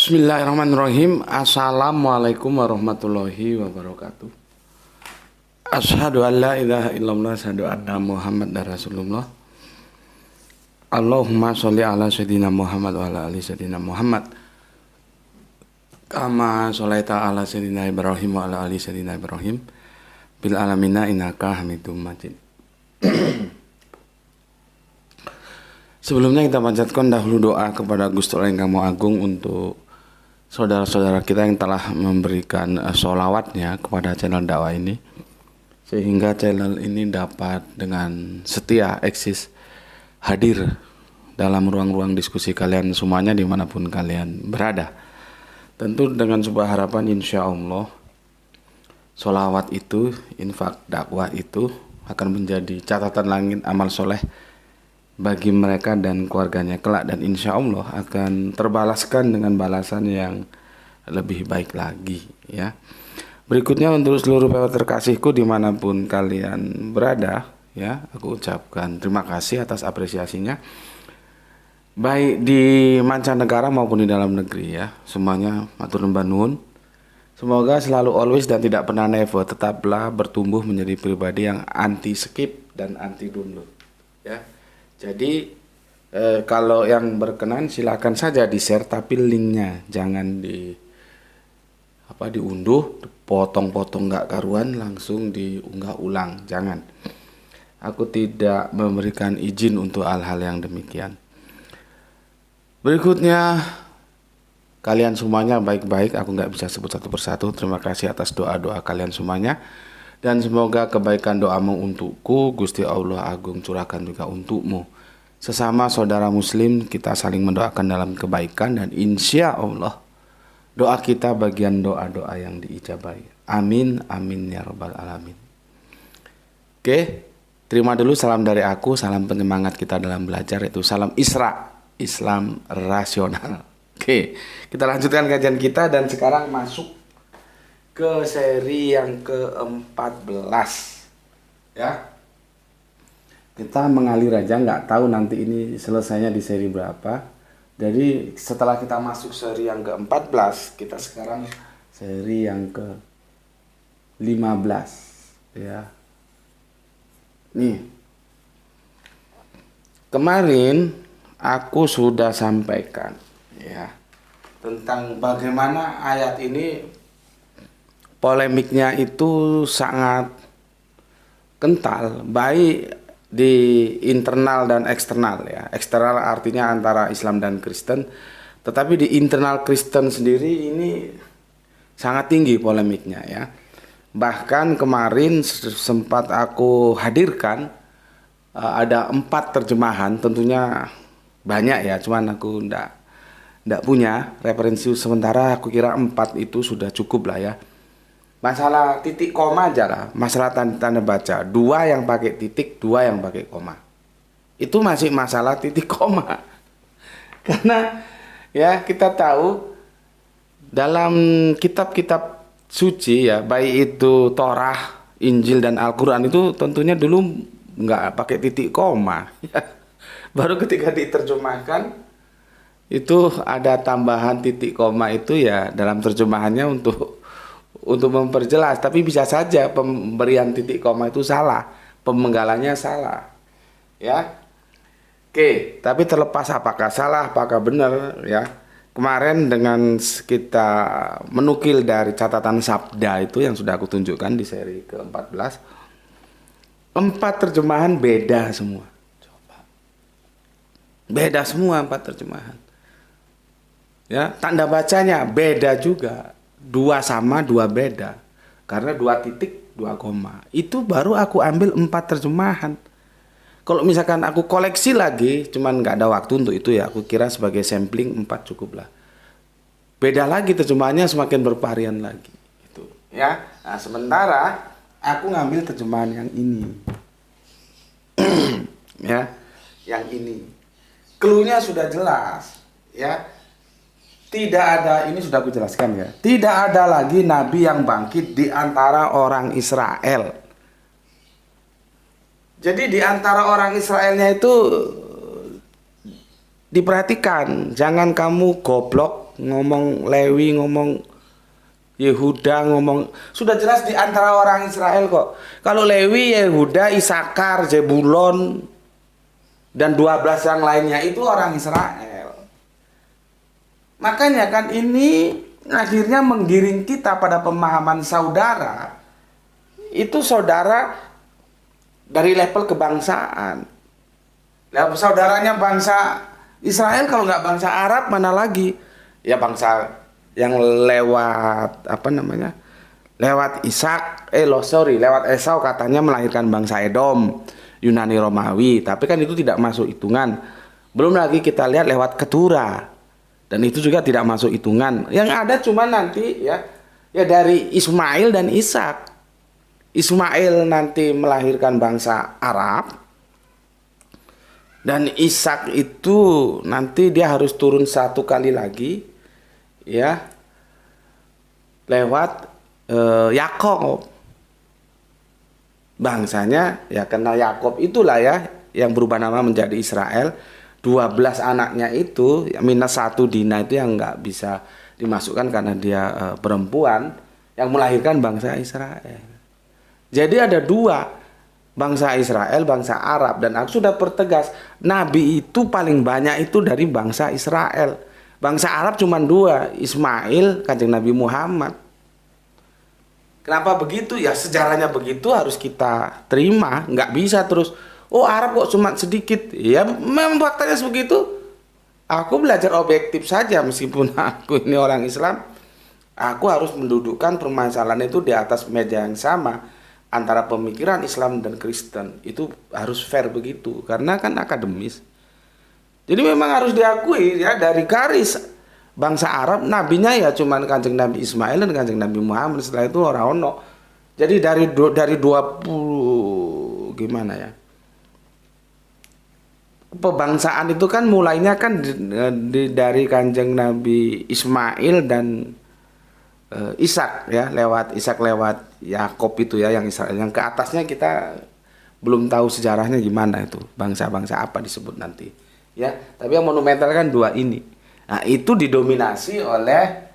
Bismillahirrahmanirrahim. Assalamualaikum warahmatullahi wabarakatuh. Asyhadu an la ilaha illallah, asyhadu anna Muhammadar Rasulullah. Allahumma sholli ala sayyidina Muhammad wa ala ali sayyidina Muhammad. Kama sholaita ala sayyidina Ibrahim wa ala ali sayyidina Ibrahim bil alamina innaka Hamidum Majid. Sebelumnya kita panjatkan dahulu doa kepada Gusti Allah yang Kamu Agung untuk saudara-saudara kita yang telah memberikan sholawatnya kepada channel dakwah ini, sehingga channel ini dapat dengan setia eksis hadir dalam ruang-ruang diskusi kalian semuanya dimanapun kalian berada. Tentu dengan sebuah harapan, insya Allah sholawat itu, infak dakwah itu akan menjadi catatan langit amal soleh bagi mereka dan keluarganya kelak, dan insya Allah akan terbalaskan dengan balasan yang lebih baik lagi ya. Berikutnya untuk seluruh perawat terkasihku dimanapun kalian berada ya, aku ucapkan terima kasih atas apresiasinya, baik di mancanegara maupun di dalam negeri ya. Semuanya matur nuwun nuwun. Semoga selalu always dan tidak pernah never tetaplah bertumbuh menjadi pribadi yang anti skip dan anti download ya. Jadi kalau yang berkenan silakan saja di share, tapi linknya jangan diunduh, potong-potong nggak karuan langsung diunggah ulang, jangan. Aku tidak memberikan izin untuk hal-hal yang demikian. Berikutnya, kalian semuanya baik-baik, aku nggak bisa sebut satu persatu. Terima kasih atas doa-doa kalian semuanya, dan semoga kebaikan doamu untukku Gusti Allah Agung curahkan juga untukmu. Sesama saudara muslim kita saling mendoakan dalam kebaikan, dan insya Allah doa kita bagian doa-doa yang diijabahi. Amin amin ya rabbal alamin. Oke, terima dulu salam dari aku, salam penyemangat kita dalam belajar, yaitu salam Isra, Islam rasional. Oke, kita lanjutkan kajian kita dan sekarang masuk ke seri yang ke-14 ya. Kita mengalir aja, nggak tahu nanti ini selesainya di seri berapa. Jadi setelah kita masuk seri yang ke-14, kita sekarang seri yang ke-15 ya. Nih, kemarin aku sudah sampaikan ya tentang bagaimana ayat ini polemiknya itu sangat kental, baik di internal dan eksternal ya. Eksternal artinya antara Islam dan Kristen, tetapi di internal Kristen sendiri ini sangat tinggi polemiknya ya. Bahkan kemarin sempat aku hadirkan ada 4 terjemahan, tentunya banyak ya, cuman aku ndak punya referensi sementara. Aku kira 4 itu sudah cukup lah ya. Masalah titik koma aja lah, masalah tanda baca, 2 yang pakai titik, 2 yang pakai koma. Itu masih masalah titik koma. Karena ya kita tahu dalam kitab-kitab suci ya, baik itu Torah, Injil dan Al-Quran, itu tentunya dulu nggak pakai titik koma. Baru ketika diterjemahkan itu ada tambahan titik koma itu ya dalam terjemahannya untuk memperjelas, tapi bisa saja pemberian titik koma itu salah, pemenggalannya salah ya. Oke, tapi terlepas apakah salah apakah benar ya, kemarin dengan kita menukil dari catatan sabda itu yang sudah aku tunjukkan di seri ke-14, 4 terjemahan beda semua. Coba, beda semua 4 terjemahan ya. Tanda bacanya beda juga, 2 sama 2 beda, karena 2 titik 2 koma. Itu baru aku ambil 4 terjemahan. Kalau misalkan aku koleksi lagi, cuman nggak ada waktu untuk itu ya, aku kira sebagai sampling 4 cukup lah. Beda lagi terjemahannya, semakin bervarian lagi gitu ya. Nah, sementara aku ngambil terjemahan yang ini ya, yang ini clue-nya sudah jelas ya. Tidak ada, ini sudah aku jelaskan ya, tidak ada lagi nabi yang bangkit di antara orang Israel. Jadi di antara orang Israelnya itu diperhatikan, jangan kamu goblok ngomong Lewi, ngomong Yehuda, ngomong sudah jelas di antara orang Israel kok. Kalau Lewi, Yehuda, Isakar, Zebulon dan 12 yang lainnya itu orang Israel. Makanya kan ini akhirnya menggiring kita pada pemahaman saudara. Itu saudara dari level kebangsaan. Nah, saudaranya bangsa Israel, kalau nggak bangsa Arab mana lagi? Ya bangsa yang lewat apa namanya? Lewat lewat Esau katanya melahirkan bangsa Edom, Yunani Romawi, tapi kan itu tidak masuk hitungan. Belum lagi kita lihat lewat Ketura. Dan itu juga tidak masuk hitungan. Yang ada cuma nanti ya dari Ismail dan Ishak. Ismail nanti melahirkan bangsa Arab, dan Ishak itu nanti dia harus turun satu kali lagi ya lewat Yakob. Bangsanya ya kenal Yakob itulah ya yang berubah nama menjadi Israel. 12 anaknya itu minus 1 Dina itu yang nggak bisa dimasukkan karena dia perempuan yang melahirkan bangsa Israel. Jadi ada 2, bangsa Israel, bangsa Arab. Dan aku sudah pertegas, Nabi itu paling banyak itu dari bangsa Israel. Bangsa Arab cuma 2, Ismail, Kanjeng Nabi Muhammad. Kenapa begitu? Ya sejarahnya begitu, harus kita terima. Nggak bisa terus, oh Arab kok cuma sedikit. Ya memang faktanya sebegitu. Aku belajar objektif saja meskipun aku ini orang Islam. Aku harus mendudukkan permasalahan itu di atas meja yang sama. Antara pemikiran Islam dan Kristen itu harus fair begitu, karena kan akademis. Jadi memang harus diakui ya, dari garis bangsa Arab nabinya ya cuman Kanjeng Nabi Ismail dan Kanjeng Nabi Muhammad. Setelah itu orang ono. Jadi dari 20 gimana ya, pebangsaan itu kan mulainya kan dari Kanjeng Nabi Ismail dan Ishak ya, lewat Ishak lewat Yakob itu ya, yang Israel. Yang ke atasnya kita belum tahu sejarahnya gimana, itu bangsa-bangsa apa disebut nanti ya. Tapi yang monumental kan 2 ini. Nah itu didominasi oleh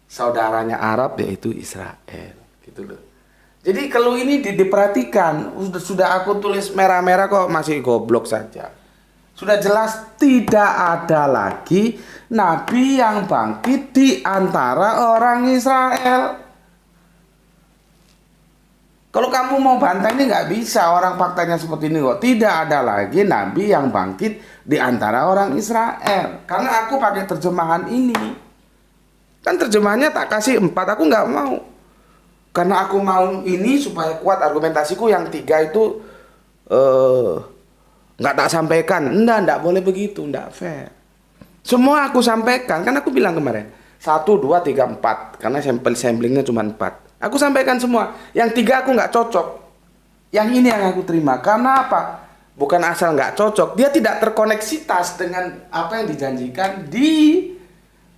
saudaranya Arab yaitu Israel gitu loh. Jadi kalau ini diperhatikan, sudah aku tulis merah-merah kok masih goblok saja. Sudah jelas tidak ada lagi nabi yang bangkit di antara orang Israel. Kalau kamu mau bantah ini nggak bisa, orang faktanya seperti ini kok. Tidak ada lagi nabi yang bangkit di antara orang Israel. Karena aku pakai terjemahan ini. Kan terjemahannya tak kasih 4, aku nggak mau. Karena aku mau ini supaya kuat argumentasiku, yang 3 itu nggak tak sampaikan. Enggak boleh begitu, enggak fair. Semua aku sampaikan, kan aku bilang kemarin 1, 2, 3, 4, karena samplingnya cuma 4. Aku sampaikan semua. Yang 3 aku nggak cocok. Yang ini yang aku terima. Karena apa? Bukan asal nggak cocok, dia tidak terkoneksitas dengan apa yang dijanjikan di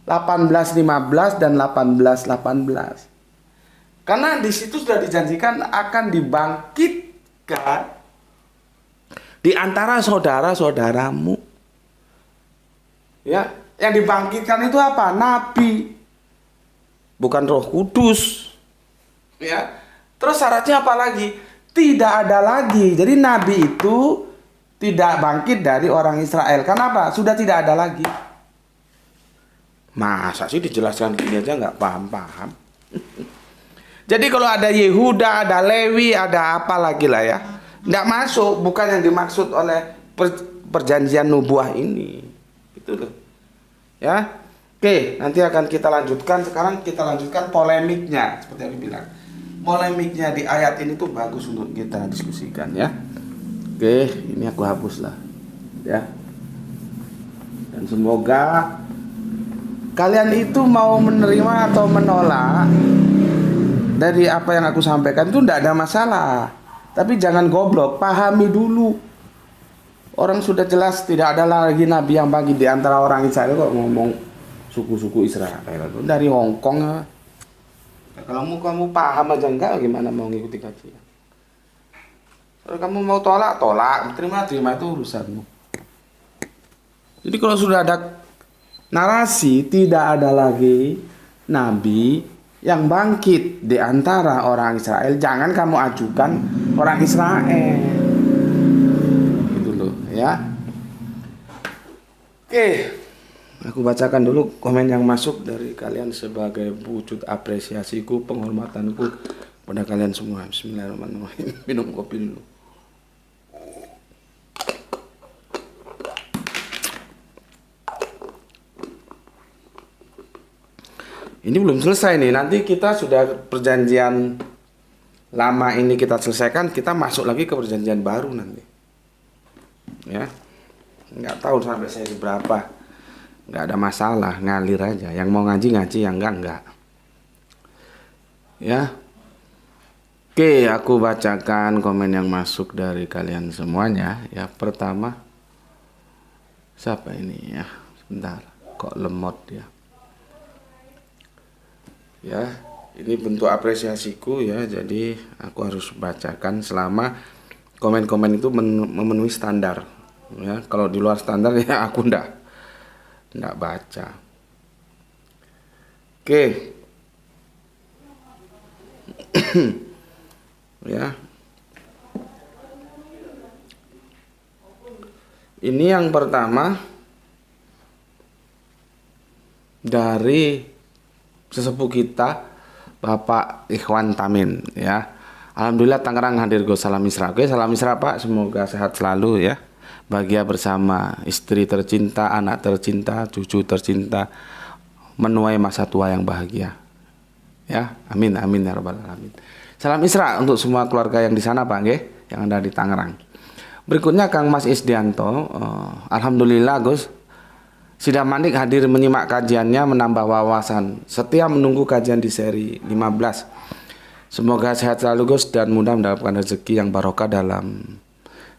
18:15 dan 18:18. Karena di situ sudah dijanjikan akan dibangkitkan di antara saudara-saudaramu. Ya, yang dibangkitkan itu apa? Nabi. Bukan Roh Kudus. Ya. Terus syaratnya apa lagi? Tidak ada lagi. Jadi nabi itu tidak bangkit dari orang Israel. Kenapa? Sudah tidak ada lagi. Masa sih dijelaskan gini aja nggak paham-paham. Jadi kalau ada Yehuda, ada Lewi, ada apa lagi lah ya, nggak masuk, bukan yang dimaksud oleh perjanjian nubuah ini. Itu loh. Ya. Oke, nanti akan kita lanjutkan. Sekarang kita lanjutkan polemiknya, seperti yang bilang. Polemiknya di ayat ini tuh bagus untuk kita diskusikan ya. Oke, ini aku hapus lah. Ya. Dan semoga kalian itu mau menerima atau menolak dari apa yang aku sampaikan itu tidak ada masalah. Tapi jangan goblok, pahami dulu. Orang sudah jelas tidak ada lagi nabi yang bagi di antara orang Israel, kok ngomong suku-suku Israel dari Hong Kong ya. Kalau kamu paham aja enggak, gimana mau ngikuti kajian? Kalau kamu mau tolak, terima itu urusanmu. Jadi kalau sudah ada narasi tidak ada lagi nabi yang bangkit di antara orang Israel. Jangan kamu ajukan orang Israel. Gitu loh ya. Oke. Aku bacakan dulu komen yang masuk dari kalian sebagai wujud apresiasiku, penghormatanku pada kalian semua. Bismillahirrahmanirrahim. Minum kopi dulu. Ini belum selesai nih. Nanti kita sudah perjanjian lama ini kita selesaikan, kita masuk lagi ke perjanjian baru nanti. Ya. Nggak tahu sampai sesi berapa. Nggak ada masalah, ngalir aja. Yang mau ngaji ngaji, yang enggak. Ya. Oke, aku bacakan komen yang masuk dari kalian semuanya. Ya, pertama, siapa ini ya? Sebentar, kok lemot ya? Ya, ini bentuk apresiasiku ya. Jadi aku harus bacakan selama komen-komen itu memenuhi standar. Ya, kalau di luar standar ya aku ndak baca. Oke. Ya. Ini yang pertama dari sesepuh kita Bapak Ikhwan Tamin ya. Alhamdulillah Tangerang hadir go salam Isra. Oke, salam Isra Pak, semoga sehat selalu ya. Bahagia bersama istri tercinta, anak tercinta, cucu tercinta, menuai masa tua yang bahagia. Ya, amin amin ya rabbal alamin. Salam Isra untuk semua keluarga yang di sana Pak nggih, yang ada di Tangerang. Berikutnya Kang Mas Isdianto, alhamdulillah Gus. Sidang Manik hadir menyimak kajiannya, menambah wawasan. Setia menunggu kajian di seri 15. Semoga sehat selalu Gus dan mudah mendapatkan rezeki yang barokah dalam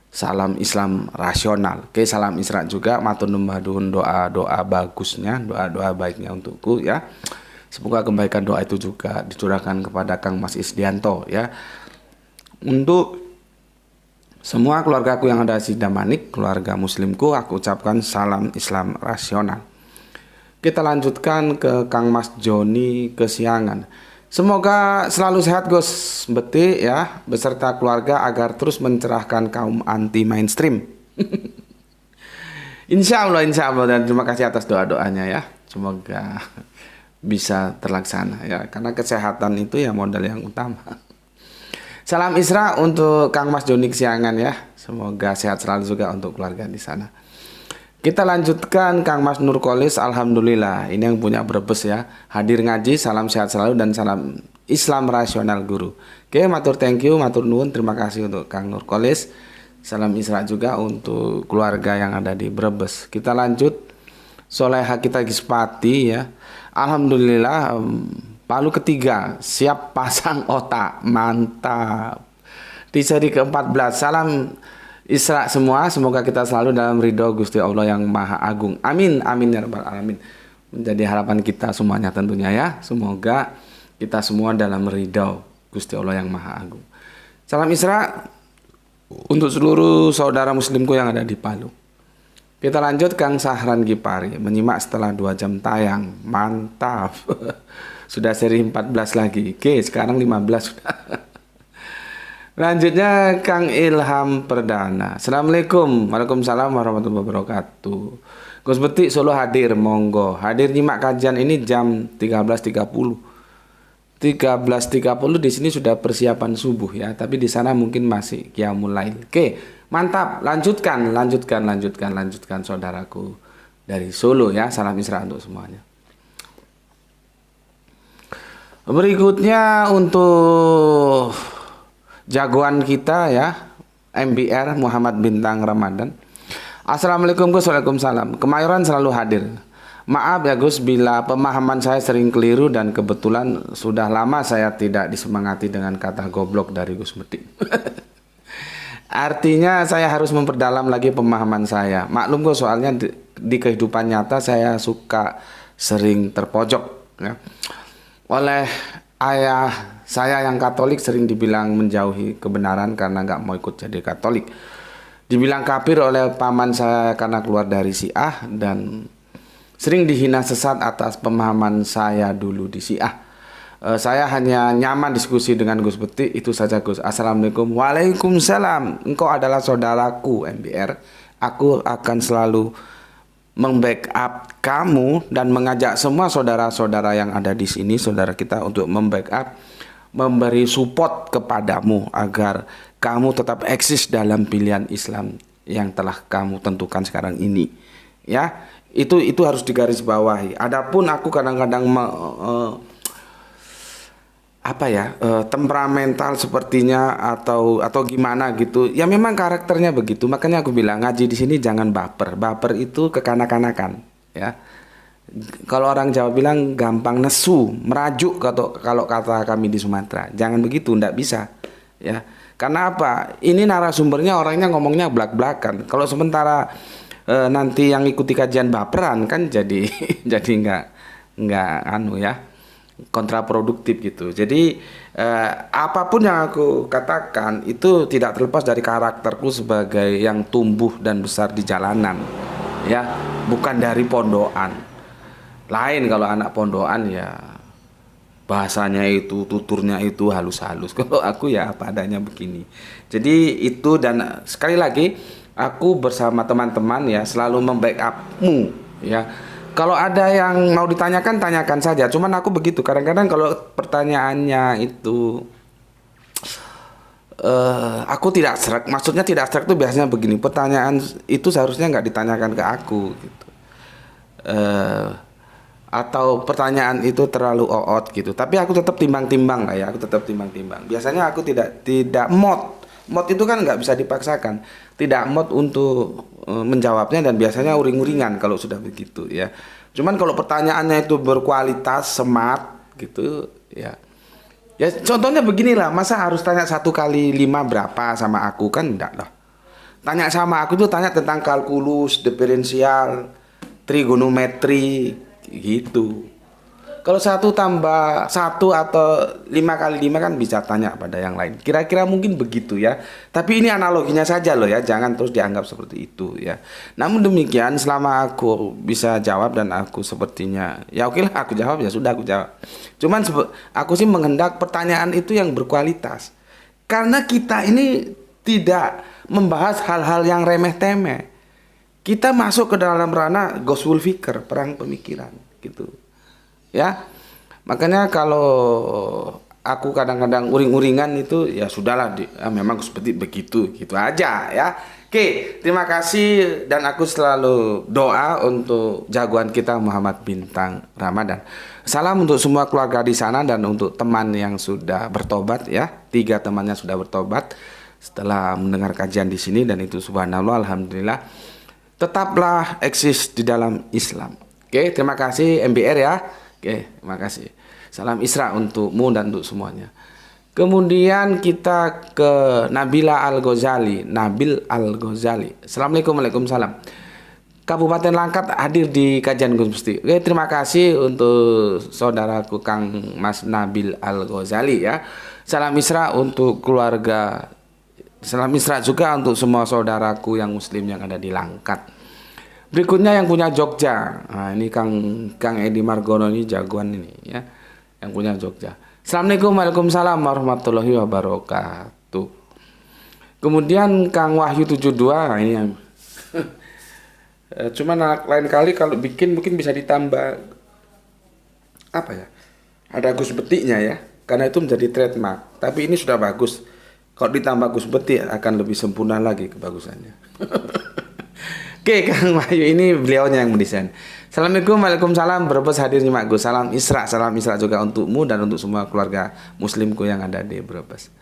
salam Islam rasional. Oke, salam Isra juga, matur numbah nuwun doa-doa bagusnya, doa-doa baiknya untukku ya. Semoga kebaikan doa itu juga dicurahkan kepada Kang Mas Isdianto ya. Untuk semua keluargaku yang ada di Damanik, keluarga muslimku, aku ucapkan salam Islam rasional. Kita lanjutkan ke Kang Mas Joni Kesiangan. Semoga selalu sehat Gus Beti ya, beserta keluarga agar terus mencerahkan kaum anti mainstream. Insya Allah dan terima kasih atas doa-doanya ya. Semoga bisa terlaksana ya, karena kesehatan itu ya modal yang utama. Salam Isra untuk Kang Mas Joni Kesiangan ya. Semoga sehat selalu juga untuk keluarga di sana. Kita lanjutkan Kang Mas Nurkolis, alhamdulillah. Ini yang punya Brebes ya. Hadir ngaji, salam sehat selalu dan salam Islam rasional guru. Oke, matur thank you, matur nuwun, terima kasih untuk Kang Nurkolis. Salam Isra juga untuk keluarga yang ada di Brebes. Kita lanjut Soleha kita Gispati ya. Alhamdulillah Palu ketiga siap pasang otak, mantap. Di seri ke-14 salam Isra semua, semoga kita selalu dalam ridho Gusti Allah yang Maha Agung. Amin, amin ya rabbal alamin. Menjadi harapan kita semuanya tentunya ya. Semoga kita semua dalam ridho Gusti Allah yang Maha Agung. Salam Isra untuk seluruh saudara muslimku yang ada di Palu. Kita lanjut Kang Sahran Gipari, menyimak setelah 2 jam tayang. Mantap. Sudah seri 14 lagi. Oke, sekarang 15 sudah. Lanjutnya Kang Ilham Perdana. Assalamualaikum. Waalaikumsalam warahmatullahi wabarakatuh. Gus Beti Solo hadir, monggo. Hadir nyimak kajian ini jam 13.30. 13.30 di sini sudah persiapan subuh ya, tapi di sana mungkin masih qiyamul lail. Oke, mantap. Lanjutkan saudaraku dari Solo ya. Salam Isra untuk semuanya. Berikutnya untuk jagoan kita ya, MBR Muhammad Bintang Ramadan. Assalamualaikum Gus. Waalaikumsalam. Kemayoran selalu hadir. Maaf ya Gus bila pemahaman saya sering keliru dan kebetulan sudah lama saya tidak disemangati dengan kata goblok dari Gus Beti. Artinya saya harus memperdalam lagi pemahaman saya. Maklum Gus, soalnya di kehidupan nyata saya suka sering terpojok ya. Oleh ayah saya yang Katolik sering dibilang menjauhi kebenaran karena nggak mau ikut jadi Katolik. Dibilang kafir oleh paman saya karena keluar dari Syiah, dan sering dihina sesat atas pemahaman saya dulu di Syiah. Saya hanya nyaman diskusi dengan Gus Bekti, itu saja Gus. Assalamualaikum. Waalaikumsalam. Engkau adalah saudaraku MBR. Aku akan selalu membackup kamu dan mengajak semua saudara-saudara yang ada di sini, saudara kita, untuk membackup, memberi support kepadamu agar kamu tetap eksis dalam pilihan Islam yang telah kamu tentukan sekarang ini. Ya, itu harus digarisbawahi. Adapun aku kadang-kadang temperamental sepertinya atau gimana gitu. Ya memang karakternya begitu. Makanya aku bilang ngaji di sini jangan baper. Baper itu kekanak-kanakan, ya. Kalau orang Jawa bilang gampang nesu, merajuk kalau kata kami di Sumatera. Jangan begitu, ndak bisa, ya. Karena apa? Ini narasumbernya orangnya ngomongnya blak-blakan. Kalau sementara nanti yang ikuti kajian baperan kan jadi jadi nggak kontraproduktif gitu. Jadi apapun yang aku katakan itu tidak terlepas dari karakterku sebagai yang tumbuh dan besar di jalanan, ya, bukan dari pondokan. Lain kalau anak pondokan ya bahasanya itu, tuturnya itu halus-halus. Kalau aku ya apa adanya begini. Jadi itu, dan sekali lagi aku bersama teman-teman ya selalu membackupmu, ya. Kalau ada yang mau ditanyakan, tanyakan saja. Cuman aku begitu, kadang-kadang kalau pertanyaannya itu aku tidak serak. Maksudnya tidak serak itu biasanya begini. Pertanyaan itu seharusnya nggak ditanyakan ke aku gitu. Atau pertanyaan itu terlalu oot gitu. Tapi aku tetap timbang-timbang lah ya. Aku tetap timbang-timbang. Biasanya aku tidak mod. Mod itu kan nggak bisa dipaksakan. Tidak mod untuk menjawabnya, dan biasanya uring-uringan kalau sudah begitu, ya. Cuman kalau pertanyaannya itu berkualitas, smart gitu, ya. Ya contohnya beginilah, masa harus tanya 1 kali 5 berapa sama aku, kan enggak lah. Tanya sama aku itu tanya tentang kalkulus, diferensial, trigonometri gitu. Kalau 1 tambah 1 atau 5 kali 5 kan bisa tanya pada yang lain. Kira-kira mungkin begitu ya. Tapi ini analoginya saja loh ya. Jangan terus dianggap seperti itu ya. Namun demikian, selama aku bisa jawab dan aku sepertinya ya oke lah aku jawab, ya sudah aku jawab. Cuman aku sih menghendak pertanyaan itu yang berkualitas. Karena kita ini tidak membahas hal-hal yang remeh-temeh. Kita masuk ke dalam ranah Ghazwul Fikr, perang pemikiran gitu. Ya, makanya kalau aku kadang-kadang uring-uringan itu ya sudahlah, memang seperti begitu, gitu aja ya. Oke, terima kasih, dan aku selalu doa untuk jagoan kita Muhammad Bintang Ramadan. Salam untuk semua keluarga di sana dan untuk teman yang sudah bertobat ya. 3 temannya sudah bertobat setelah mendengar kajian di sini, dan itu subhanallah, alhamdulillah. Tetaplah eksis di dalam Islam. Oke, terima kasih MBR ya. Oke, terima kasih. Salam Isra untukmu dan untuk semuanya. Kemudian kita ke Nabila Al-Ghazali. Nabil Al-Ghazali. Assalamualaikum, waalaikumsalam. Kabupaten Langkat hadir di kajian Gus Bekti. Oke, terima kasih untuk saudaraku Kang Mas Nabil Al-Ghazali ya. Salam Isra untuk keluarga. Salam Isra juga untuk semua saudaraku yang muslim yang ada di Langkat. Berikutnya yang punya Jogja. Nah, ini Kang Edi Margono ini jagoan ini ya. Yang punya Jogja. Assalamualaikum, waalaikumsalam warahmatullahi wabarakatuh. Kemudian Kang Wahyu 72 ini yang cuman lain kali kalau bikin mungkin bisa ditambah apa ya? Ada Gus Bektinya ya. Karena itu menjadi trademark. Tapi ini sudah bagus. Kalau ditambah Gus Bekti akan lebih sempurna lagi kebagusannya. Oke, Kang Wahyu ini beliaunya yang mendesain. Assalamualaikum, waalaikumsalam. Brebes hadir nyimak Gus. Salam Isra juga untukmu dan untuk semua keluarga muslimku yang ada di Brebes.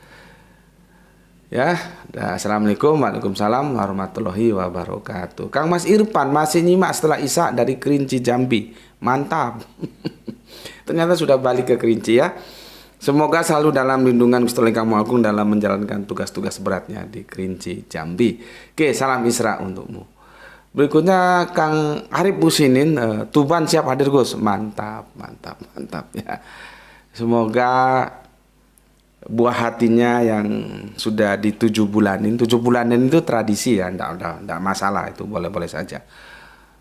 Ya, assalamualaikum, waalaikumsalam warahmatullahi wabarakatuh. Kang Mas Irfan masih nyimak setelah Isya dari Kerinci Jambi. Mantap. Ternyata sudah balik ke Kerinci ya. Semoga selalu dalam lindungan Gusti Kamu Agung dalam menjalankan tugas-tugas beratnya di Kerinci Jambi. Oke, salam Isra untukmu. Berikutnya Kang Arif Businin, Tuban siap hadir Gus. Mantap ya. Semoga buah hatinya yang sudah di 7 bulanin. 7 bulanin itu tradisi ya, enggak masalah, itu boleh-boleh saja.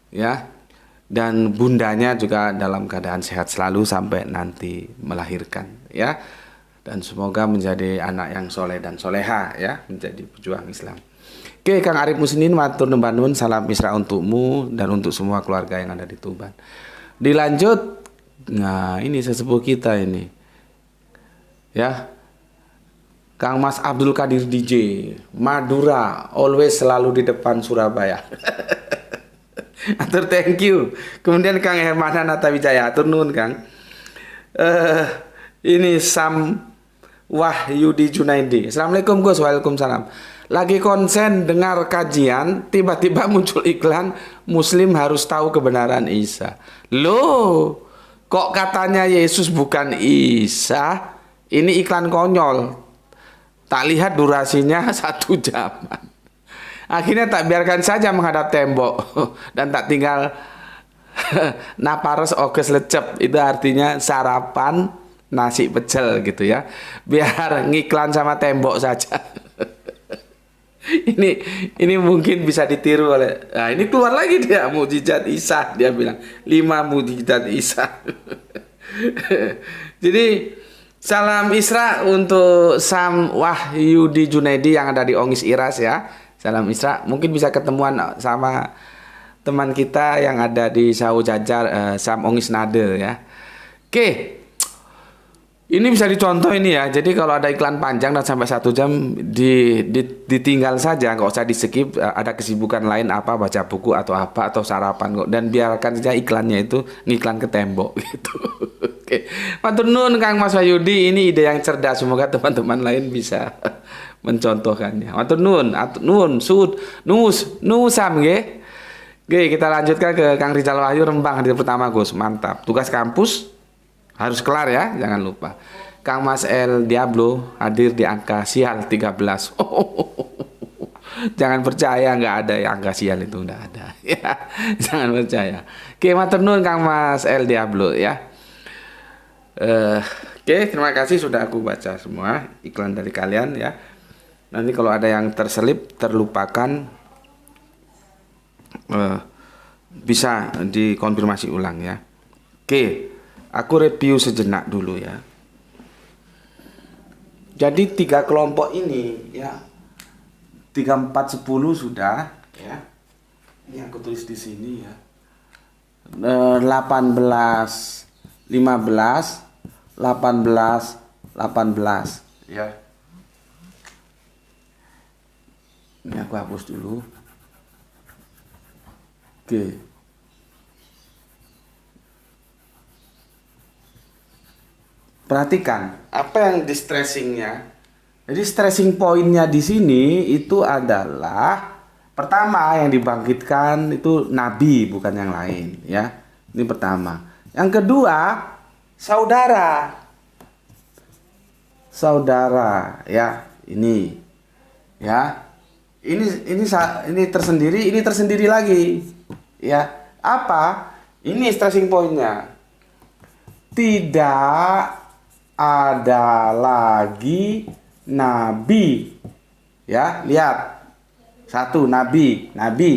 Ya. dan bundanya juga dalam keadaan sehat selalu sampai nanti melahirkan ya. Dan semoga menjadi anak yang soleh dan soleha ya, menjadi pejuang Islam. Oke, Kang Arif Musnin matur nuwun banun, salam Isra untukmu dan untuk semua keluarga yang ada di Tuban. Dilanjut, nah ini sesepuh kita ini ya, Kang Mas Abdul Qadir DJ Madura, always selalu di depan Surabaya. Atur thank you. Kemudian Kang Hermana Natawijaya, atur nuhun Kang. Ini Sam Wahyudi Junaidi. Assalamualaikum Gus, waalaikumsalam. Lagi konsen dengar kajian, tiba-tiba muncul iklan Muslim harus tahu kebenaran Isa. Loh, kok katanya Yesus bukan Isa? Ini iklan konyol. Tak lihat durasinya 1 jam. Akhirnya tak biarkan saja menghadap tembok dan tak tinggal napares oges lecep. Itu artinya sarapan nasi pecel gitu ya. Biar ngiklan sama tembok saja. Ini mungkin bisa ditiru oleh. Nah, ini keluar lagi dia mukjizat Isa, dia bilang 5 mukjizat Isa. Jadi salam Isra untuk Sam Wahyudi Junaidi yang ada di Ongis Iras ya. Salam Isra, mungkin bisa ketemuan sama teman kita yang ada di Sawu Jajar, Sam Ongis Nade ya. Oke, ini bisa dicontoh ini ya. Jadi kalau ada iklan panjang dan sampai 1 jam ditinggal saja, nggak usah di skip. Ada kesibukan lain apa, baca buku atau apa atau sarapan kok. Dan biarkan saja iklannya itu ngiklan ke tembok gitu. Oke, matur nuwun Kang Mas Wahyudi, ini ide yang cerdas. Semoga teman-teman lain bisa mencontohkannya. Matur nuwun, nuwun, sud, nusam nggih. Oke, kita lanjutkan ke Kang Rizal Wahyu Rembang hadir pertama Gus. Mantap. Tugas kampus harus kelar ya, jangan lupa. Kang Mas El Diablo hadir di angka sial 13. Jangan percaya, nggak ada yang angka sial itu, nggak ada. Ya, jangan percaya. Oke, matur nuwun Kang Mas El Diablo ya. Oke, terima kasih sudah aku baca semua iklan dari kalian ya. Nanti kalau ada yang terselip, terlupakan, bisa dikonfirmasi ulang ya. Oke, aku review sejenak dulu ya. Jadi 3 kelompok ini ya, 3, 4, 10 sudah ya. Ini aku tulis di sini ya. 18, 15, 18, 18 ya. Ini aku hapus dulu. Oke. Perhatikan apa yang di stressingnya. Jadi stressing pointnya di sini itu adalah pertama yang dibangkitkan itu nabi, bukan yang lain ya. Ini pertama. Yang kedua, saudara ya, ini ya. Ini tersendiri lagi ya. Apa? Ini stressing pointnya. Tidak ada lagi nabi ya. Lihat, 1 nabi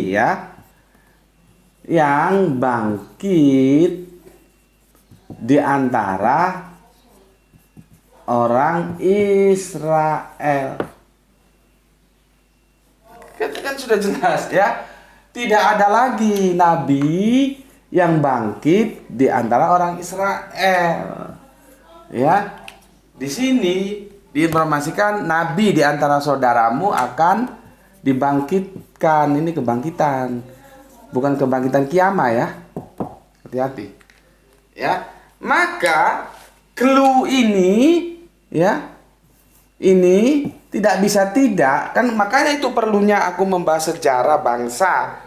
ya, yang bangkit di antara orang Israel. Kan sudah jelas ya. Tidak ada lagi nabi yang bangkit di antara orang Israel. Ya. Di sini diinformasikan nabi di antara saudaramu akan dibangkitkan. Ini kebangkitan. Bukan kebangkitan kiamah ya. Hati-hati. Ya. Maka clue ini ya, ini tidak bisa tidak, kan makanya itu perlunya aku membahas sejarah bangsa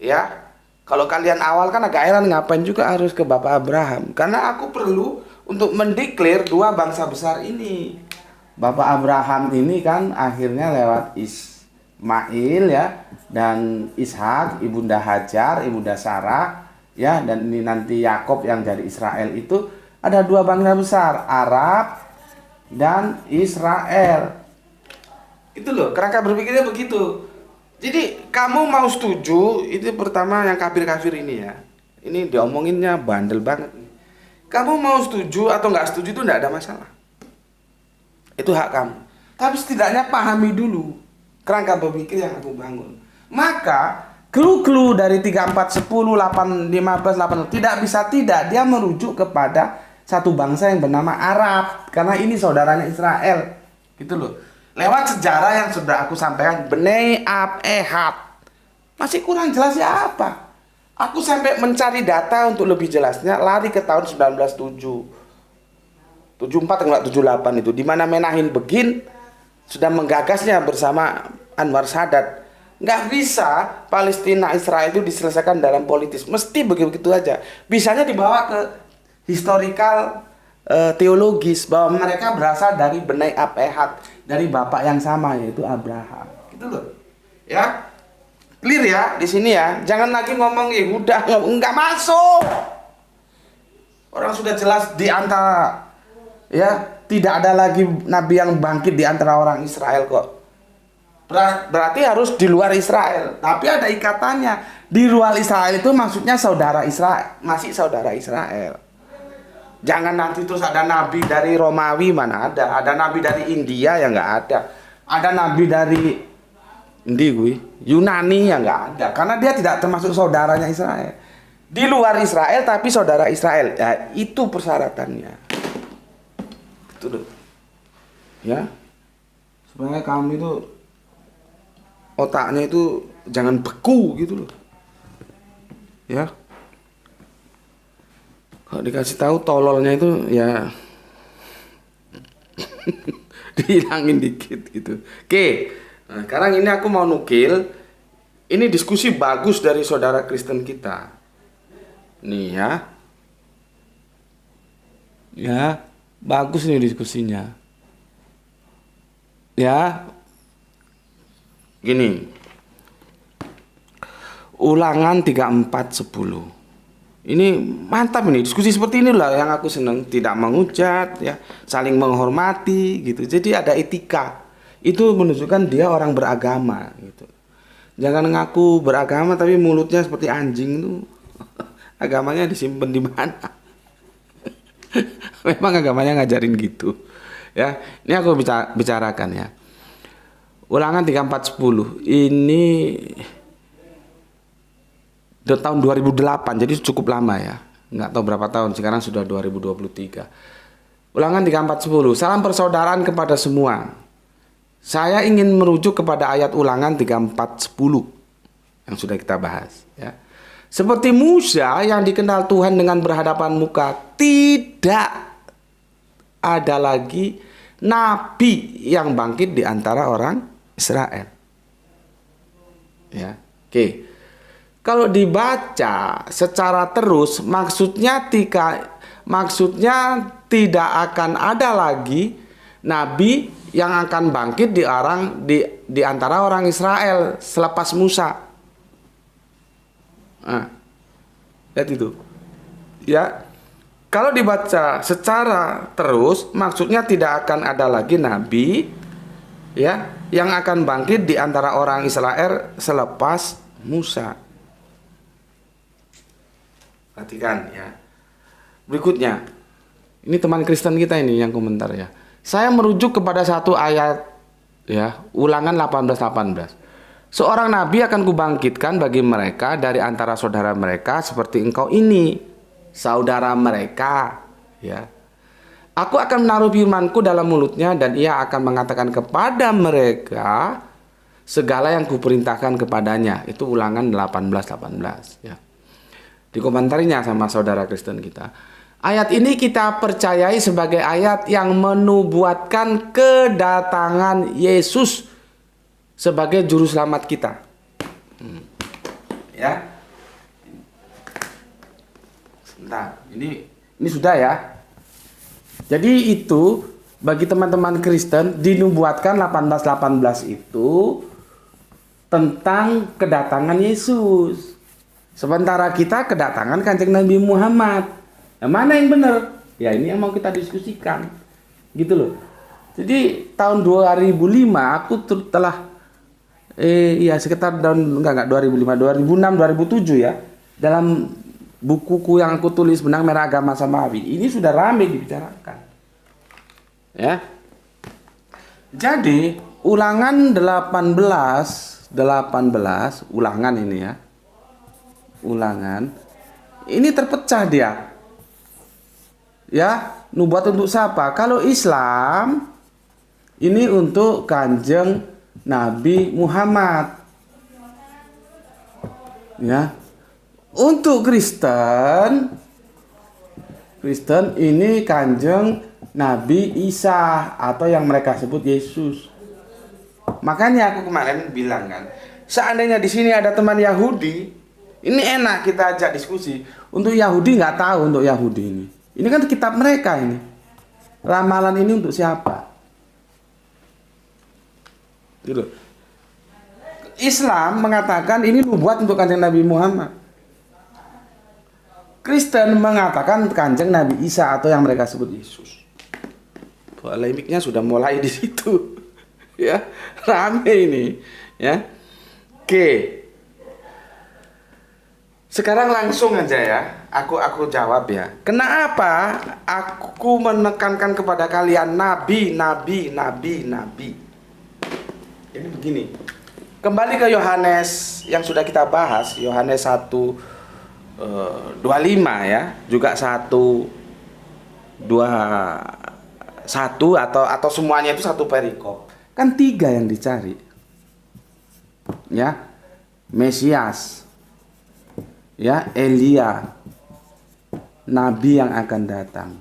ya. Kalau kalian awal kan agak heran ngapain juga harus ke Bapak Abraham, karena aku perlu untuk mendeklar 2 bangsa besar ini. Bapak Abraham ini kan akhirnya lewat Ismail ya, dan Ishak, ibunda Hajar, ibunda Sarah ya, dan ini nanti Yakob yang dari Israel. Itu ada 2 bangsa besar, Arab dan Israel. Itu loh, kerangka berpikirnya begitu. Jadi kamu mau setuju, itu pertama yang kafir-kafir ini ya. Ini diomonginnya bandel banget. Kamu mau setuju atau nggak setuju itu nggak ada masalah. Itu hak kamu. Tapi setidaknya pahami dulu kerangka berpikir yang aku bangun. Maka clue-clue dari 3, 4, 10, 8, 15, 8 tidak bisa tidak dia merujuk kepada satu bangsa yang bernama Arab. Karena ini saudaranya Israel. Gitu loh. Lewat sejarah yang sudah aku sampaikan, Bnei Ab Ehad. Masih kurang jelas ya apa? Aku sampai mencari data untuk lebih jelasnya, lari ke tahun 1974 enggak 78 itu, di mana Menahem Begin sudah menggagasnya bersama Anwar Sadat. Nggak bisa Palestina Israel itu diselesaikan dalam politis, mesti begitu aja. Bisanya dibawa ke historical teologis bahwa mereka berasal dari Bnei Ab Ehad, dari bapak yang sama yaitu Abraham. Gitu loh. Ya. Clear ya di sini ya. Jangan lagi ngomong Yehuda, nggak masuk. Orang sudah jelas di antara ya, tidak ada lagi nabi yang bangkit di antara orang Israel kok. Berarti harus di luar Israel. Tapi ada ikatannya. Di luar Israel itu maksudnya saudara Israel, masih saudara Israel. Jangan nanti terus ada nabi dari Romawi, mana ada. Ada nabi dari India ya nggak ada. Ada nabi dari Yunani ya nggak ada. Karena dia tidak termasuk saudaranya Israel. Di luar Israel tapi saudara Israel. Ya, itu persyaratannya. Itu loh. Ya. Supaya kamu itu otaknya itu jangan beku gitu loh. Ya. Kalau dikasih tahu tololnya itu ya dihilangin dikit gitu. Oke. Nah, sekarang ini aku mau nukil. Ini diskusi bagus dari saudara Kristen kita. Nih ya. Ya, bagus nih diskusinya. Ya. Gini. Ulangan 34:10. Ini mantap ini, diskusi seperti inilah yang aku senang, tidak menghujat ya, saling menghormati gitu. Jadi ada etika. Itu menunjukkan dia orang beragama gitu. Jangan ngaku beragama tapi mulutnya seperti anjing tuh. Agamanya disimpan di mana? Memang agamanya ngajarin gitu. Ya, ini aku bicarakan ya. Ulangan 34:10. Ini tahun 2008, jadi cukup lama ya. Nggak tahu berapa tahun, sekarang sudah 2023. Ulangan 34:10. Salam persaudaraan kepada semua. Saya ingin merujuk kepada ayat Ulangan 34:10 yang sudah kita bahas ya. Seperti Musa yang dikenal Tuhan dengan berhadapan muka, tidak ada lagi nabi yang bangkit di antara orang Israel. Ya. Oke. Kalau dibaca secara terus, maksudnya tidak akan ada lagi nabi yang akan bangkit di antara orang Israel selepas Musa. Nah, lihat itu. Ya. Kalau dibaca secara terus, maksudnya tidak akan ada lagi nabi ya yang akan bangkit di antara orang Israel selepas Musa. Perhatikan ya. Berikutnya. Ini teman Kristen kita ini yang komentar ya. Saya merujuk kepada satu ayat ya, Ulangan 18:18. Seorang nabi akan kubangkitkan bagi mereka dari antara saudara mereka seperti engkau ini, saudara mereka ya. Aku akan menaruh firmanku dalam mulutnya dan ia akan mengatakan kepada mereka segala yang kuperintahkan kepadanya. Itu Ulangan 18:18 ya. Dikomentarinya sama saudara Kristen kita. Ayat ini kita percayai sebagai ayat yang menubuatkan kedatangan Yesus sebagai juru selamat kita. Ya. Sebentar, ini sudah ya. Jadi itu bagi teman-teman Kristen dinubuatkan 18:18 itu tentang kedatangan Yesus. Sementara kita kedatangan Kanjeng Nabi Muhammad. Nah, mana yang benar? Ya ini yang mau kita diskusikan. Gitu loh. Jadi tahun 2005 aku telah ya sekitar tahun 2005, 2006, 2007 ya. Dalam bukuku yang aku tulis Benang Merah Agama Samawi ini sudah ramai dibicarakan. Ya. Jadi Ulangan 18 Ulangan ini ya. Ulangan ini terpecah dia. Ya, nubuat untuk siapa? Kalau Islam ini untuk Kanjeng Nabi Muhammad. Ya. Untuk Kristen ini Kanjeng Nabi Isa atau yang mereka sebut Yesus. Makanya aku kemarin bilang kan, seandainya di sini ada teman Yahudi, ini enak kita ajak diskusi. Untuk Yahudi nggak tahu untuk Yahudi ini. Ini kan kitab mereka ini. Ramalan ini untuk siapa? Gitu. Islam mengatakan ini nubuat untuk Kanjeng Nabi Muhammad. Kristen mengatakan Kanjeng Nabi Isa atau yang mereka sebut Yesus. Polemiknya sudah mulai di situ. Ya, rame ini, ya. Oke. Sekarang langsung aja ya. Aku jawab ya. Kenapa aku menekankan kepada kalian nabi. Ini begini. Kembali ke Yohanes yang sudah kita bahas, Yohanes 1:25 ya, juga 1:21 atau semuanya itu satu perikop. Kan 3 yang dicari. Ya. Mesias. Ya, Elia. Nabi yang akan datang.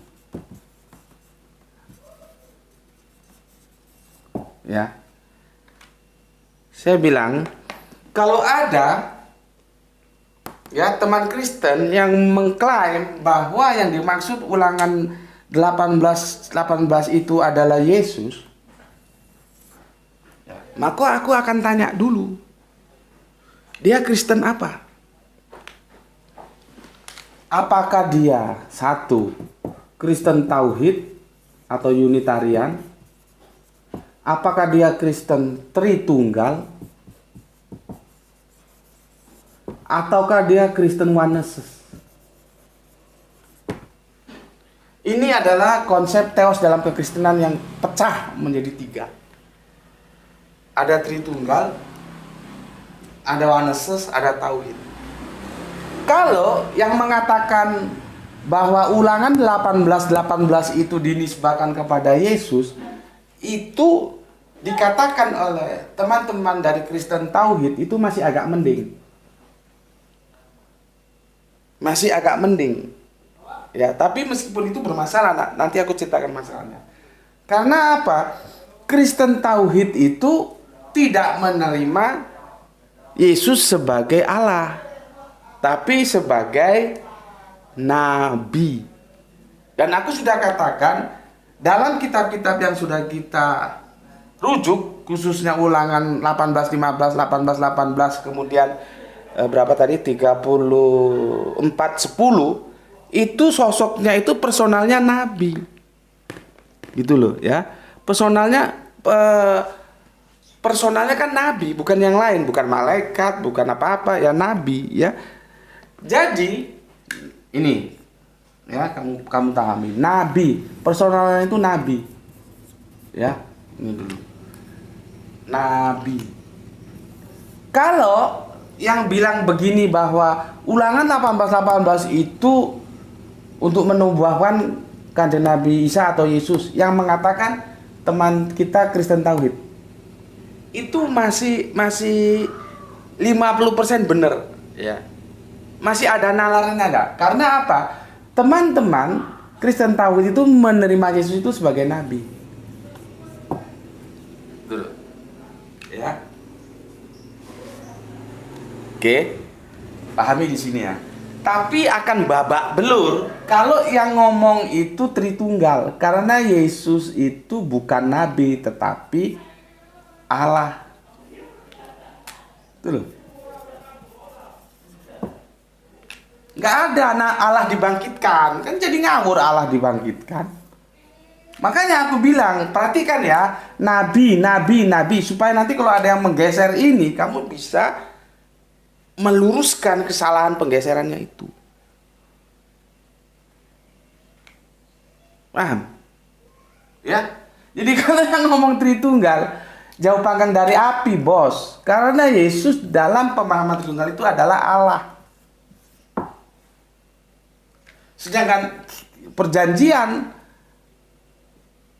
Ya. Saya bilang, kalau ada ya teman Kristen yang mengklaim bahwa yang dimaksud Ulangan 18 itu adalah Yesus, maka aku akan tanya dulu, dia Kristen apa? Apakah dia satu Kristen Tauhid atau Unitarian? Apakah dia Kristen Tritunggal? Ataukah dia Kristen Oneness? Ini adalah konsep teos dalam kekristenan yang pecah menjadi 3. Ada Tritunggal, ada Oneness, ada Tauhid. Kalau yang mengatakan bahwa Ulangan 18 itu dinisbahkan kepada Yesus, itu dikatakan oleh teman-teman dari Kristen Tauhid itu masih agak mending. Ya, tapi meskipun itu bermasalah, nanti aku ceritakan masalahnya. Karena apa? Kristen Tauhid itu tidak menerima Yesus sebagai Allah, tapi sebagai nabi. Dan aku sudah katakan dalam kitab-kitab yang sudah kita rujuk, khususnya Ulangan 18, 15, 18, 18, kemudian berapa tadi 34, 10, itu sosoknya itu personalnya nabi, gitu loh ya. Personalnya kan nabi, bukan yang lain, bukan malaikat, bukan apa-apa ya, nabi ya. Jadi ini ya, kamu pahami, nabi, personalnya itu nabi ya. Ini dulu, nabi. Kalau yang bilang begini bahwa Ulangan 18 itu untuk menubuhkan Kanjeng Nabi Isa atau Yesus, yang mengatakan teman kita Kristen Tauhid, itu masih 50% benar ya. Masih ada nalarnya enggak? Karena apa? Teman-teman Kristen Tauhid itu menerima Yesus itu sebagai nabi. Tuh. Ya. Oke, pahami di sini ya. Tapi akan babak belur kalau yang ngomong itu Tritunggal, karena Yesus itu bukan nabi tetapi Allah. Itu loh. Nggak ada Allah dibangkitkan, kan jadi ngawur Allah dibangkitkan. Makanya aku bilang, perhatikan ya, nabi, supaya nanti kalau ada yang menggeser ini, kamu bisa meluruskan kesalahan penggeserannya itu. Paham? Ya. Jadi kalau yang ngomong Tritunggal jauh panggang dari api, bos. Karena Yesus dalam pemahaman Tritunggal itu adalah Allah. Sedangkan perjanjian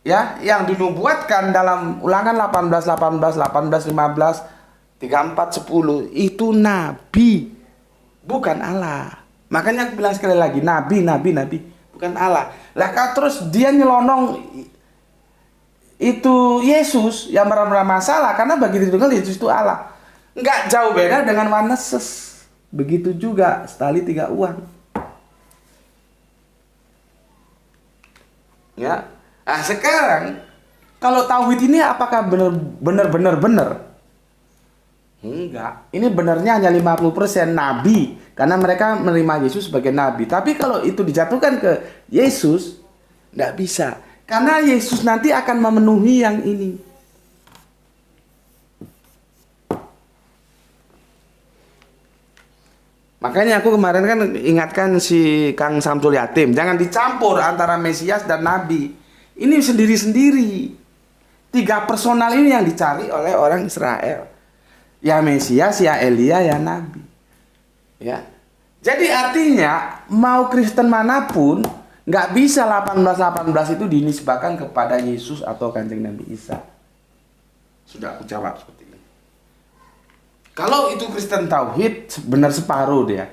ya yang dinubuatkan dalam Ulangan 18, 18, 18, 15, 34, 10 itu nabi, bukan Allah. Makanya aku bilang sekali lagi, nabi, bukan Allah. Lah terus dia nyelonong itu Yesus yang masalah karena bagi Tritunggal Yesus itu Allah. Enggak jauh beda dengan Waneses. Begitu juga setali 3 uang. Ya. Nah, sekarang kalau tauhid ini apakah benar? Enggak. Ini benarnya hanya 50% nabi karena mereka menerima Yesus sebagai nabi. Tapi kalau itu dijatuhkan ke Yesus, enggak bisa. Karena Yesus nanti akan memenuhi yang ini. Makanya aku kemarin kan ingatkan si Kang Samsul Yatim, jangan dicampur antara Mesias dan Nabi. Ini sendiri-sendiri. 3 personal ini yang dicari oleh orang Israel. Ya Mesias, ya Elia, ya Nabi. Ya. Jadi artinya mau Kristen manapun nggak bisa 18 itu dinisbahkan kepada Yesus atau Kanjeng Nabi Isa. Sudah aku jawab seperti ini. Kalau itu Kristen tauhid benar separuh dia.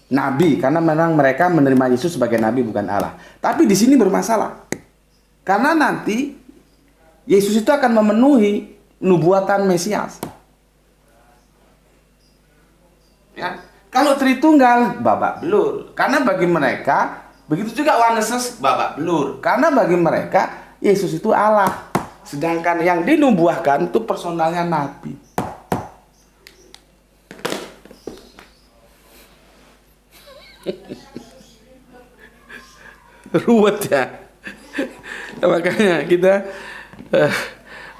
Nabi karena memang mereka menerima Yesus sebagai nabi bukan Allah. Tapi di sini bermasalah. Karena nanti Yesus itu akan memenuhi nubuatan Mesias. Ya, kalau Tritunggal babak belur. Karena bagi mereka begitu juga Waneses babak belur. Karena bagi mereka Yesus itu Allah. Sedangkan yang dinubuahkan itu personalnya nabi. Ruwet ya. Makanya kita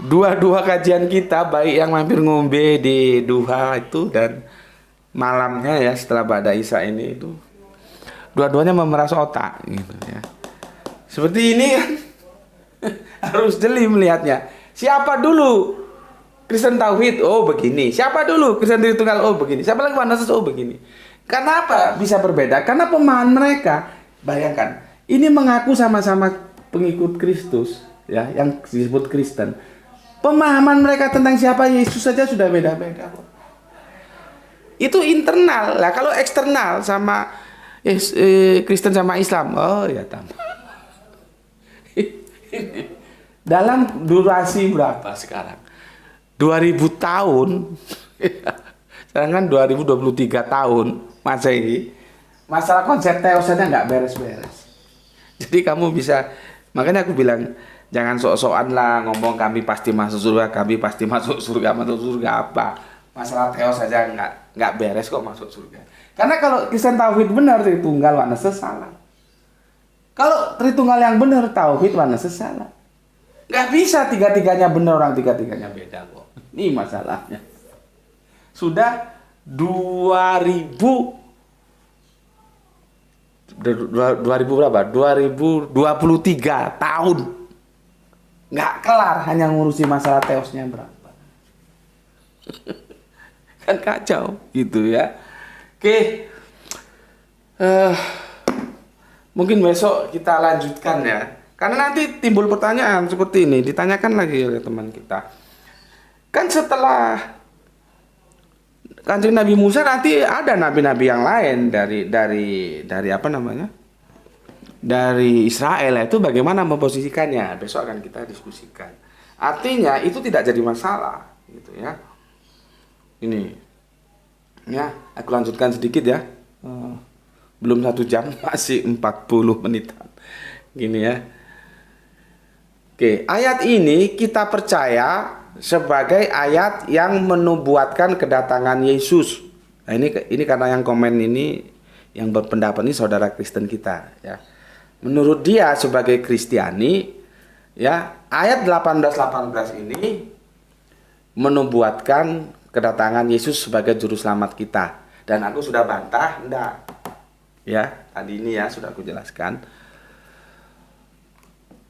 dua kajian kita, baik yang mampir ngombe di duha itu dan malamnya ya setelah Ba'da Isya ini, itu dua-duanya memeras otak gitu ya. Seperti ini kan harus jeli melihatnya. Siapa dulu Kristen tauhid? Oh begini. Siapa dulu Kristen Tritunggal? Oh begini. Siapa lagi Waneses? Oh begini. Kenapa bisa berbeda? Karena pemahaman mereka, bayangkan, ini mengaku sama-sama pengikut Kristus, ya, yang disebut Kristen. Pemahaman mereka tentang siapa Yesus saja sudah beda-beda. Itu internal. Lah kalau eksternal sama Kristen sama Islam, oh ya tambah. Dalam durasi berapa sekarang? 2000 tahun. Sekarang kan 2023 tahun Masehi. Masalah konsep teosnya nggak beres-beres. Jadi kamu bisa, makanya aku bilang jangan sok-sokan lah ngomong kami pasti masuk surga, kami pasti masuk surga apa? Masalah teos saja nggak beres kok masuk surga. Karena kalau Kristen tauhid benar Tritunggal, Waneses salah. Kalau Tritunggal yang benar tauhid, Waneses salah. Nggak bisa tiga-tiganya benar, orang tiga-tiganya beda kok. Ini masalahnya. Sudah 2000 berapa? 2023 tahun nggak kelar hanya ngurusi masalah teosnya berapa. Kan kacau gitu ya. Oke, mungkin besok kita lanjutkan ya, karena nanti timbul pertanyaan seperti ini, ditanyakan lagi oleh teman kita. Kan setelah Kanjeng Nabi Musa nanti ada nabi-nabi yang lain dari apa namanya? Dari Israel, itu bagaimana memposisikannya? Besok akan kita diskusikan. Artinya itu tidak jadi masalah gitu ya. Ini ya, aku lanjutkan sedikit ya. Belum 1 jam, masih 40 menitan. Gini ya. Oke, ayat ini kita percaya sebagai ayat yang menubuatkan kedatangan Yesus. Nah, ini karena yang komen ini, yang berpendapat ini saudara Kristen kita ya. Menurut dia sebagai Kristiani ya, ayat 18 ini menubuatkan kedatangan Yesus sebagai juru selamat kita. Dan aku sudah bantah, enggak. Ya, tadi ini ya sudah aku jelaskan.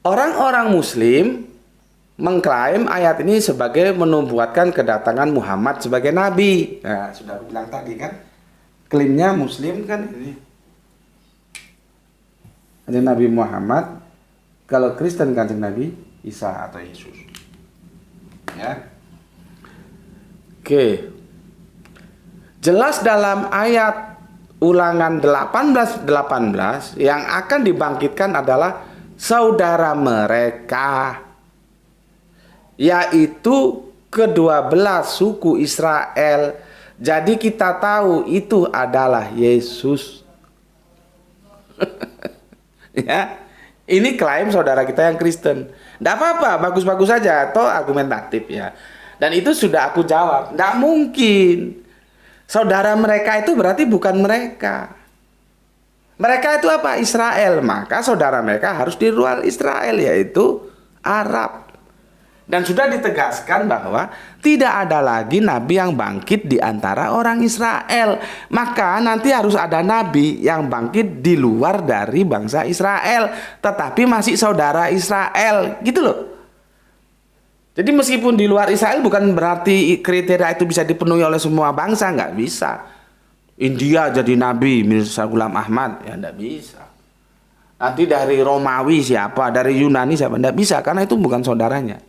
Orang-orang Muslim mengklaim ayat ini sebagai menubuatkan kedatangan Muhammad sebagai nabi. Nah, sudah bilang tadi kan, klaimnya Muslim kan ini. Kanjeng Nabi Muhammad, kalau Kristen kanjeng Nabi Isa atau Yesus. Ya. Oke. Jelas dalam ayat Ulangan 18:18 yang akan dibangkitkan adalah saudara mereka, yaitu ke-12 suku Israel. Jadi kita tahu itu adalah Yesus. Ya, ini klaim saudara kita yang Kristen. Tidak apa-apa, bagus-bagus saja, toh argumentatif ya. Dan itu sudah aku jawab. Tidak mungkin. Saudara mereka itu berarti bukan mereka. Mereka itu apa? Israel. Maka saudara mereka harus di luar Israel, yaitu Arab. Dan sudah ditegaskan bahwa tidak ada lagi nabi yang bangkit di antara orang Israel. Maka nanti harus ada nabi yang bangkit di luar dari bangsa Israel, tetapi masih saudara Israel. Gitu loh. Jadi meskipun di luar Israel bukan berarti kriteria itu bisa dipenuhi oleh semua bangsa. Nggak bisa. India jadi nabi, Mirza Ghulam Ahmad, ya enggak bisa. Nanti dari Romawi siapa, dari Yunani siapa, enggak bisa, karena itu bukan saudaranya.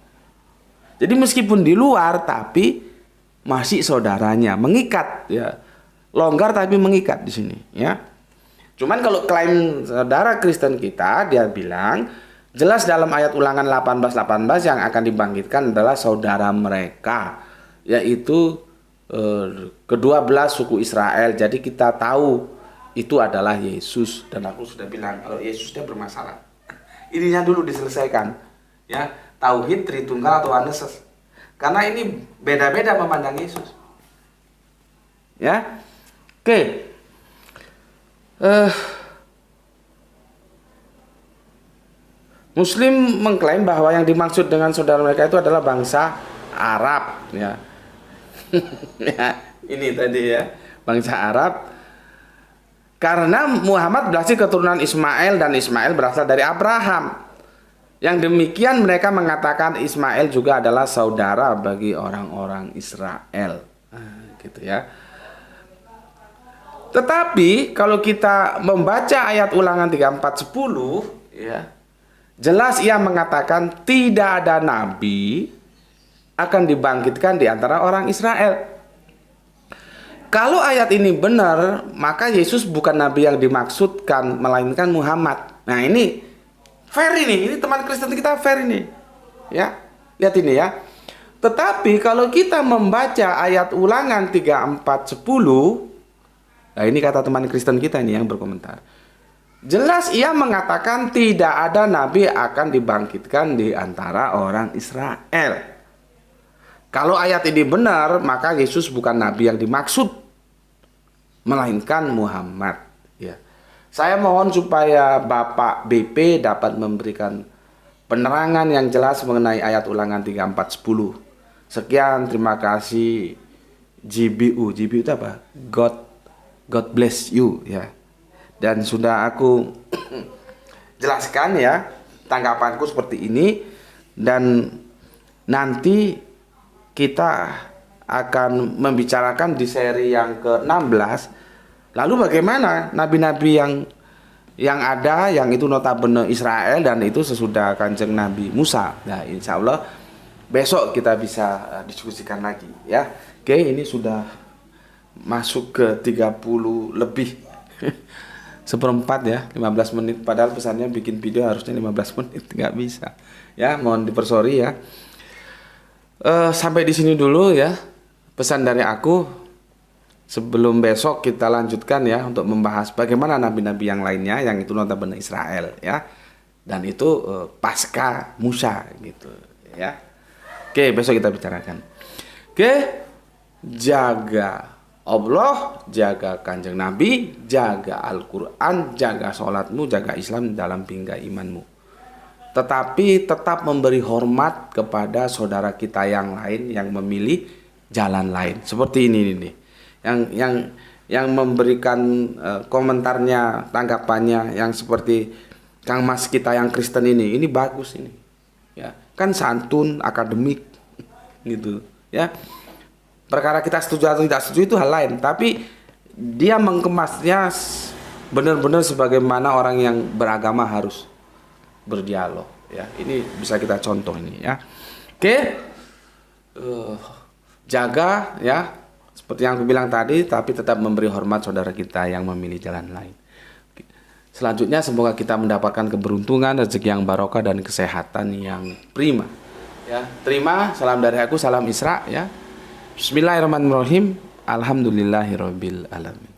Jadi meskipun di luar, tapi masih saudaranya, mengikat, ya, longgar tapi mengikat di sini, ya. Cuman kalau klaim saudara Kristen kita, dia bilang jelas dalam ayat Ulangan 18:18 yang akan dibangkitkan adalah saudara mereka, yaitu ke-12 suku Israel. Jadi kita tahu itu adalah Yesus. Dan aku sudah bilang kalau Yesusnya bermasalah, ininya dulu diselesaikan, ya, tauhid Tritunggal atau Aneses, karena ini beda-beda memandang Yesus, ya. Oke. Muslim mengklaim bahwa yang dimaksud dengan saudara mereka itu adalah bangsa Arab, ya. Ya, ini tadi ya, bangsa Arab. Karena Muhammad berasal keturunan Ismail dan Ismail berasal dari Abraham. Yang demikian mereka mengatakan Ismail juga adalah saudara bagi orang-orang Israel. Gitu ya. Tetapi kalau kita membaca ayat Ulangan 34:10, ya, jelas ia mengatakan tidak ada nabi akan dibangkitkan di antara orang Israel. Kalau ayat ini benar, maka Yesus bukan nabi yang dimaksudkan, melainkan Muhammad. Nah, ini fair ini teman Kristen kita fair ini. Ya, lihat ini ya. Tetapi kalau kita membaca ayat Ulangan 34:10, nah ini kata teman Kristen kita ini yang berkomentar. Jelas ia mengatakan tidak ada nabi akan dibangkitkan di antara orang Israel. Kalau ayat ini benar, maka Yesus bukan nabi yang dimaksud, melainkan Muhammad. Ya. Saya mohon supaya Bapak BP dapat memberikan penerangan yang jelas mengenai ayat Ulangan 34:10. Sekian, terima kasih. GBU itu apa? God bless you, ya. Dan sudah aku jelaskan ya tanggapanku seperti ini, dan nanti kita akan membicarakan di seri yang ke-16 lalu bagaimana nabi-nabi yang ada, yang itu notabene Israel dan itu sesudah Kanjeng Nabi Musa. Nah, insya Allah besok kita bisa diskusikan lagi ya. Oke, ini sudah masuk ke 30 lebih seperempat ya, 15 menit, padahal pesannya bikin video harusnya 15 menit, nggak bisa ya, mohon dipersori ya. Sampai di sini dulu ya pesan dari aku. Sebelum besok kita lanjutkan ya untuk membahas bagaimana nabi-nabi yang lainnya yang itu notabene Israel ya, dan itu pasca Musa gitu ya. Oke, besok kita bicarakan. Oke, jaga Allah, jaga Kanjeng Nabi, jaga Al-Quran, jaga sholatmu, jaga Islam dalam pinggai imanmu. Tetapi tetap memberi hormat kepada saudara kita yang lain yang memilih jalan lain. Seperti ini nih, yang memberikan komentarnya, tanggapannya yang seperti Kang Mas kita yang Kristen ini bagus ini. Ya, kan santun, akademik gitu, ya. Perkara kita setuju atau tidak setuju itu hal lain, tapi dia mengemasnya benar-benar sebagaimana orang yang beragama harus berdialog, ya. Ini bisa kita contoh ini, ya. Oke. Jaga, ya, seperti yang aku bilang tadi, tapi tetap memberi hormat saudara kita yang memilih jalan lain. Selanjutnya semoga kita mendapatkan keberuntungan, rezeki yang barokah dan kesehatan yang prima. Ya, terima salam dari aku, salam Isra, ya. Bismillahirrahmanirrahim. Alhamdulillahirabbil alamin.